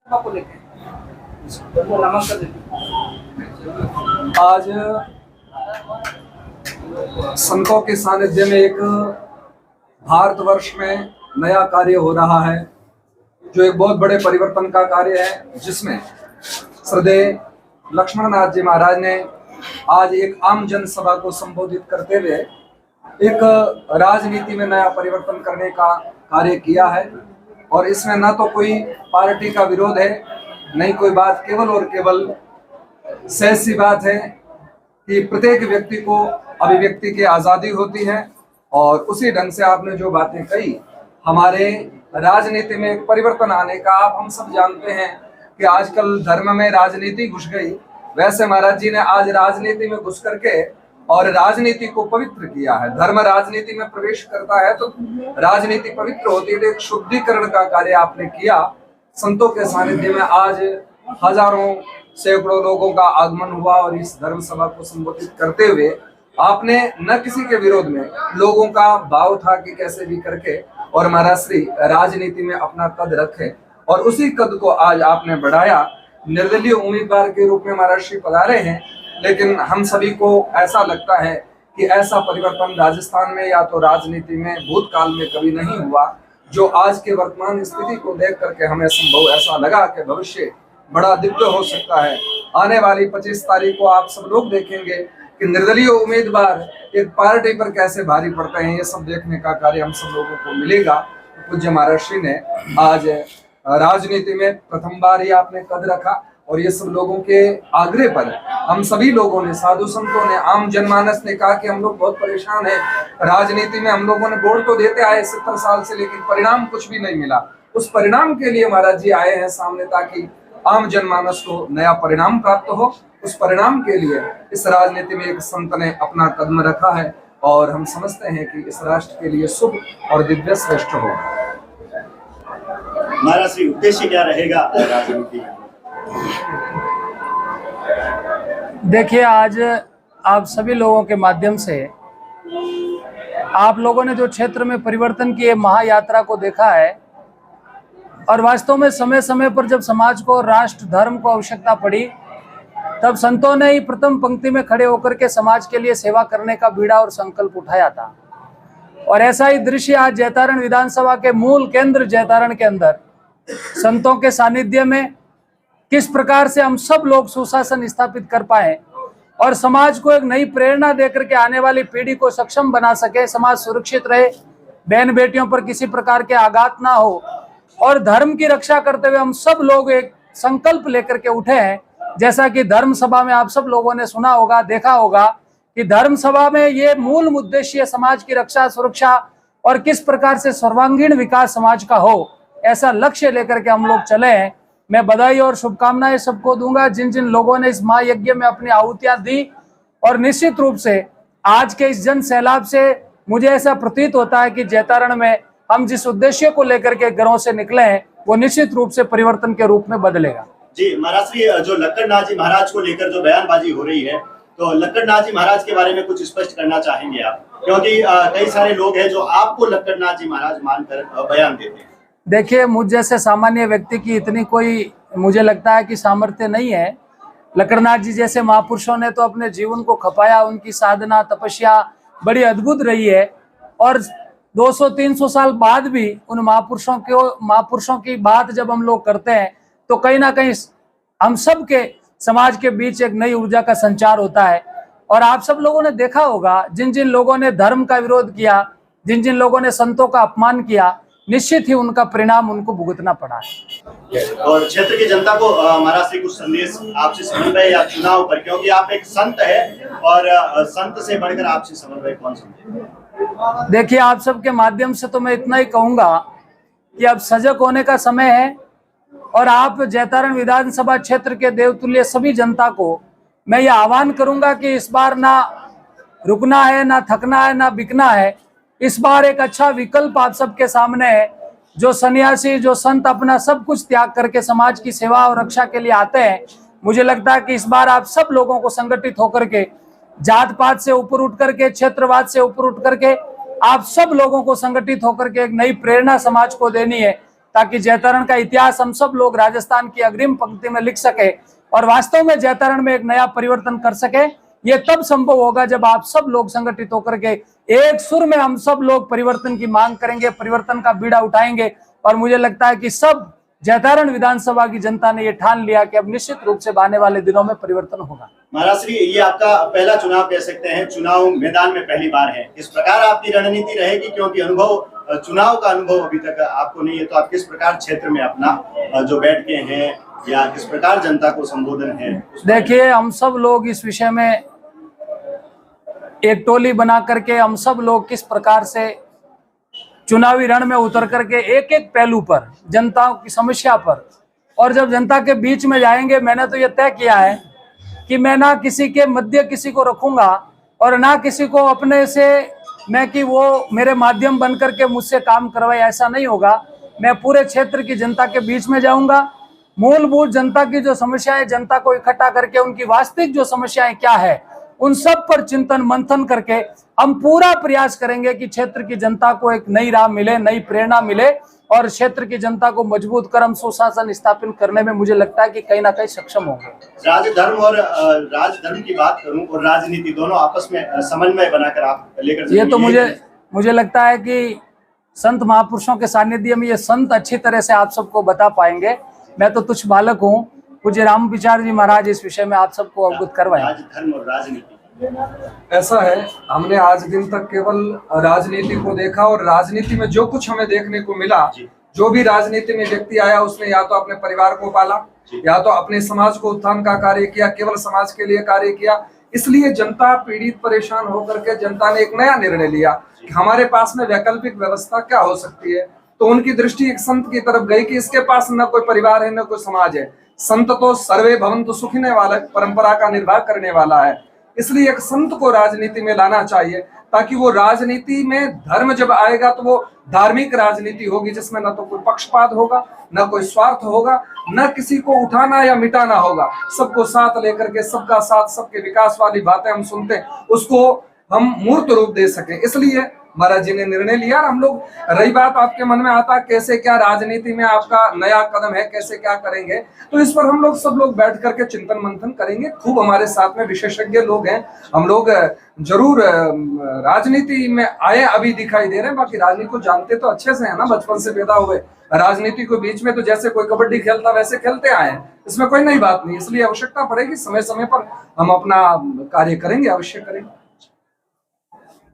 को लेकर आज संतों के सानिध्य में एक भारतवर्ष में नया कार्य हो रहा है, जो एक बहुत बड़े परिवर्तन का कार्य है, जिसमें श्रद्धेय लक्ष्मणनाथ जी महाराज ने आज एक आम जनसभा को संबोधित करते हुए एक राजनीति में नया परिवर्तन करने का कार्य किया है। और इसमें न तो कोई पार्टी का विरोध है, नहीं कोई बात, केवल और केवल सहज सी बात है कि प्रत्येक व्यक्ति को अभिव्यक्ति की आज़ादी होती है। और उसी ढंग से आपने जो बातें कही, हमारे राजनीति में एक परिवर्तन आने का, आप हम सब जानते हैं कि आजकल धर्म में राजनीति घुस गई। वैसे महाराज जी ने आज राजनीति में घुस करके और राजनीति को पवित्र किया है। धर्म राजनीति में प्रवेश करता है तो राजनीति पवित्र होती है। एक शुद्धिकरण का कार्य आपने किया। संतों के सानिध्य में आज हजारों सैकड़ों लोगों का आगमन हुआ और इस धर्म सभा को संबोधित करते हुए आपने न किसी के विरोध में लोगों का भाव था कि कैसे भी करके और महाराज श्री राजनीति में अपना कद रखे, और उसी कद को आज आपने बढ़ाया। निर्दलीय उम्मीदवार के रूप में महाराज श्री पधारे हैं, लेकिन हम सभी को ऐसा लगता है कि ऐसा परिवर्तन राजस्थान में या तो राजनीति में भूतकाल में कभी नहीं हुआ, जो आज के वर्तमान स्थिति को देख करके हमें संभव ऐसा लगा कि भविष्य बड़ा दिव्य हो सकता है। आने वाली 25 तारीख को आप सब लोग देखेंगे कि निर्दलीय उम्मीदवार एक पार्टी पर कैसे भारी पड़ते हैं। ये सब देखने का कार्य हम सब लोगों को मिलेगा। पूज्य महाराज श्री ने आज राजनीति में प्रथम बार ही आपने कद रखा, और ये सब लोगों के आग्रह पर हम सभी लोगों ने, साधु संतों ने, आम जनमानस ने कहा कि हम लोग बहुत परेशान हैं राजनीति में। हम लोगों ने वोट तो देते आए 70 साल से, लेकिन परिणाम कुछ भी नहीं मिला। उस परिणाम के लिए महाराज जी आए हैं सामने, ताकि आम जनमानस को नया परिणाम प्राप्त हो। उस परिणाम के लिए इस राजनीति में एक संत ने अपना कदम रखा है, और हम समझते हैं कि इस राष्ट्र के लिए शुभ और दिव्य श्रेष्ठ होगा। हमारा श्री उद्देश्य क्या रहेगा राजनीति में? देखिए, आज आप सभी लोगों के माध्यम से आप लोगों ने जो क्षेत्र में परिवर्तन की महायात्रा को देखा है, और वास्तव में समय समय पर जब समाज को, राष्ट्र, धर्म को आवश्यकता पड़ी, तब संतों ने ही प्रथम पंक्ति में खड़े होकर के समाज के लिए सेवा करने का बीड़ा और संकल्प उठाया था। और ऐसा ही दृश्य आज जैतारण विधानसभा के मूल केंद्र जैतारण के अंदर संतों के सानिध्य में किस प्रकार से हम सब लोग सुशासन स्थापित कर पाए और समाज को एक नई प्रेरणा देकर के आने वाली पीढ़ी को सक्षम बना सके, समाज सुरक्षित रहे, बहन बेटियों पर किसी प्रकार के आघात ना हो, और धर्म की रक्षा करते हुए हम सब लोग एक संकल्प लेकर के उठे हैं। जैसा कि धर्म सभा में आप सब लोगों ने सुना होगा, देखा होगा कि धर्म सभा में ये मूल उद्देश्य समाज की रक्षा, सुरक्षा और किस प्रकार से सर्वांगीण विकास समाज का हो, ऐसा लक्ष्य लेकर के हम लोग चले हैं। मैं बधाई और शुभकामनाएं सबको दूंगा जिन जिन लोगों ने इस महायज्ञ में अपनी आहुतियां दी। और निश्चित रूप से आज के इस जन सैलाब से मुझे ऐसा प्रतीत होता है कि जैतारण में हम जिस उद्देश्य को लेकर के घरों से निकले हैं, वो निश्चित रूप से परिवर्तन के रूप में बदलेगा। जी महाराज श्री, जो लक्कड़नाथ जी महाराज को लेकर जो बयानबाजी हो रही है, तो लक्कड़नाथ जी महाराज के बारे में कुछ स्पष्ट करना चाहेंगे आप? क्योंकि कई सारे लोग हैं जो आपको लक्कड़नाथ जी महाराज मानकर बयान देते हैं। देखिए, मुझ जैसे सामान्य व्यक्ति की इतनी कोई, मुझे लगता है कि सामर्थ्य नहीं है। लक्कड़नाथ जी जैसे महापुरुषों ने तो अपने जीवन को खपाया, उनकी साधना, तपस्या बड़ी अद्भुत रही है। और 200-300 साल बाद भी उन महापुरुषों की बात जब हम लोग करते हैं, तो कहीं ना कहीं हम सब के समाज के बीच एक नई ऊर्जा का संचार होता है। और आप सब लोगों ने देखा होगा, जिन जिन लोगों ने धर्म का विरोध किया, जिन जिन लोगों ने संतों का अपमान किया, निश्चित ही उनका परिणाम उनको भुगतना पड़ा है। और क्षेत्र की जनता को महाराज श्री कुछ संदेश आपसे समन्वय या चुनाव पर, क्योंकि आप एक संत है और संत से बढ़कर आपसे समन्वय कौन समझे? देखिए, आप सबके माध्यम से तो मैं इतना ही कहूंगा कि अब सजग होने का समय है। और आप जैतारण विधानसभा क्षेत्र के देवतुल्य सभी जनता को मैं ये आह्वान करूंगा कि इस बार ना रुकना है, ना थकना है, ना बिकना है। इस बार एक अच्छा विकल्प आप सबके सामने है। जो सन्यासी, जो संत अपना सब कुछ त्याग करके समाज की सेवा और रक्षा के लिए आते हैं, मुझे लगता है कि इस बार आप सब लोगों को संगठित होकर के, जात पात से ऊपर उठ करके, क्षेत्रवाद से ऊपर उठ करके, आप सब लोगों को संगठित होकर के एक नई प्रेरणा समाज को देनी है, ताकि जैतारण का इतिहास हम सब लोग राजस्थान की अग्रिम पंक्ति में लिख सके और वास्तव में जैतारण में एक नया परिवर्तन कर सके। ये तब संभव होगा जब आप सब लोग संगठित होकर के एक सुर में हम सब लोग परिवर्तन की मांग करेंगे, परिवर्तन का बीड़ा उठाएंगे। और मुझे लगता है कि सब जैतारण विधानसभा की जनता ने ये ठान लिया कि अब निश्चित रूप से आने वाले दिनों में परिवर्तन होगा। महाराज श्री, ये आपका पहला चुनाव कह सकते हैं, चुनाव मैदान में पहली बार है, इस प्रकार आपकी रणनीति रहेगी? क्योंकि चुनाव का अनुभव अभी तक आपको नहीं है, तो आप किस प्रकार क्षेत्र में अपना जो बैठ के हैं या किस प्रकार जनता को संबोधन है? देखिए, हम सब लोग इस विषय में एक टोली बना करके हम सब लोग किस प्रकार से चुनावी रण में उतर करके एक एक पहलू पर, जनता की समस्या पर, और जब जनता के बीच में जाएंगे, मैंने तो ये तय किया है कि मैं ना किसी के मध्य किसी को रखूंगा और ना किसी को अपने से मैं कि वो मेरे माध्यम बन करके मुझसे काम करवाए, ऐसा नहीं होगा। मैं पूरे क्षेत्र की जनता के बीच में जाऊंगा, मूलभूत जनता की जो समस्याएं, जनता को इकट्ठा करके उनकी वास्तविक जो समस्याएं क्या है उन सब पर चिंतन मंथन करके हम पूरा प्रयास करेंगे कि क्षेत्र की जनता को एक नई राह मिले, नई प्रेरणा मिले और क्षेत्र की जनता को मजबूत कर हम सुशासन स्थापित करने में मुझे लगता है कि कहीं ना कहीं सक्षम होंगे। राजधर्म और राजधर्म की बात करूं और राजनीति दोनों आपस में समन्वय बनाकर आप लेकर ये तो मुझे लगता है कि संत महापुरुषों के सानिध्य में ये संत अच्छी तरह से आप सबको बता पाएंगे। मैं तो तुच्छ बालक हूँ। पूज्य राम विचार जी महाराज इस विषय में आप सबको अवगत करवाएं। राजधर्म और राजनीति ऐसा है, हमने आज दिन तक केवल राजनीति को देखा और राजनीति में जो कुछ हमें देखने को मिला, जो भी राजनीति में व्यक्ति आया उसने या तो अपने परिवार को पाला या तो अपने समाज को उत्थान का कार्य किया, केवल समाज के लिए कार्य किया। इसलिए जनता पीड़ित परेशान होकर के जनता ने एक नया निर्णय लिया कि हमारे पास में वैकल्पिक व्यवस्था क्या हो सकती है। तो उनकी दृष्टि एक संत की तरफ गई कि इसके पास न कोई परिवार है न कोई समाज है, संत तो सर्वे भवन्तु सुखिने वाला परंपरा का निर्वाह करने वाला है। इसलिए एक संत को राजनीति में लाना चाहिए ताकि वो राजनीति में धर्म जब आएगा तो वो धार्मिक राजनीति होगी जिसमें न तो कोई पक्षपात होगा, न कोई स्वार्थ होगा, न किसी को उठाना या मिटाना होगा। सबको साथ लेकर के सबका साथ, सबके विकास वाली बातें हम सुनते हैं, उसको हम मूर्त रूप दे सकें। इसलिए महाराज जी ने निर्णय लिया। हम लोग, रही बात आपके मन में आता कैसे क्या राजनीति में आपका नया कदम है, कैसे क्या करेंगे, तो इस पर हम लोग सब लोग बैठ करके चिंतन मंथन करेंगे। खूब हमारे साथ में विशेषज्ञ लोग हैं, हम लोग जरूर राजनीति में आए अभी दिखाई दे रहे हैं, बाकी राजनीति को जानते तो अच्छे से है ना, बचपन से पैदा हुए। राजनीति को बीच में तो जैसे कोई कबड्डी खेलता वैसे खेलते आए हैं, इसमें कोई नई बात नहीं। इसलिए आवश्यकता पड़ेगी, समय समय पर हम अपना कार्य करेंगे, अवश्य करेंगे।